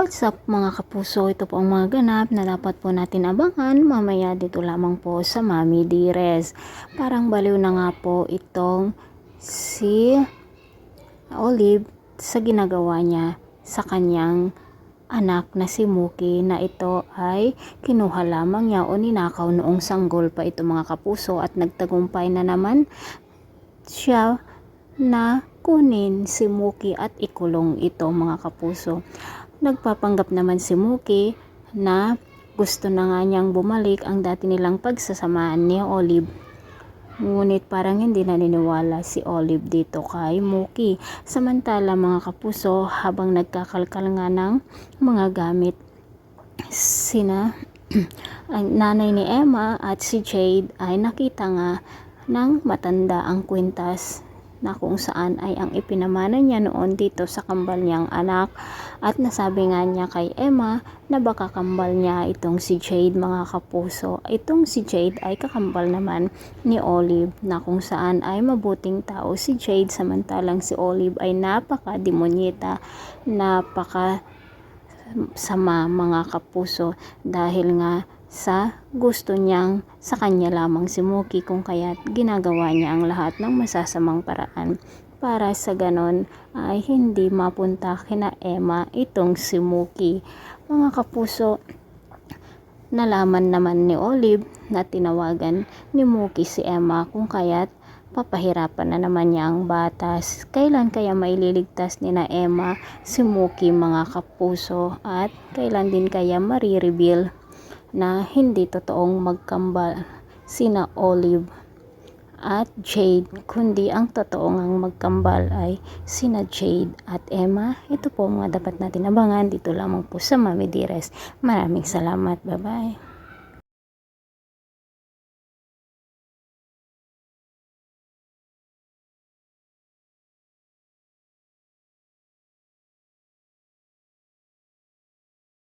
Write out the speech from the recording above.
What's up mga kapuso, ito po ang mga ganap na dapat po natin abangan mamaya dito lamang po sa Mami Dearest. Parang baliw na nga po itong si Olive sa ginagawa niya sa kanyang anak na si Muki, na ito ay kinuha lamang niya o ninakaw noong sanggol pa ito mga kapuso, at nagtagumpay na naman siya na kunin si Muki at ikulong ito mga kapuso. Nagpapanggap naman si Muki na gusto na nga niyang bumalik ang dati nilang pagsasamahan ni Olive. Ngunit parang hindi naniniwala si Olive dito kay Muki. Samantala mga kapuso, habang nagkakalkal nga ng mga gamit sina ang nanay ni Emma at si Jade, ay nakita nga ng matanda ang kwintas na kung saan ay ang ipinamana niya noon dito sa kambal niyang anak, at nasabi nga niya kay Emma na baka kambal niya itong si Jade mga kapuso. Itong si Jade ay kakambal naman ni Olive, na kung saan ay mabuting tao si Jade, samantalang si Olive ay napaka-demonyeta, napaka sama mga kapuso, dahil nga sa gusto niyang sa kanya lamang si Muki, kung kaya't ginagawa niya ang lahat ng masasamang paraan para sa ganon ay hindi mapunta kina Emma itong si Muki. Mga kapuso, nalaman naman ni Olive na tinawagan ni Muki si Emma, kung kaya't papahirapan na naman niya ang batas. Kailan kaya maililigtas ni na Emma si Muki mga kapuso, at kailan din kaya marireveal na hindi totoong magkambal sina Olive at Jade, kundi ang totoong ang magkambal ay sina Jade at Emma. Ito po mga dapat natin abangan dito lamang po sa Mami Dearest. Maraming salamat. Bye bye.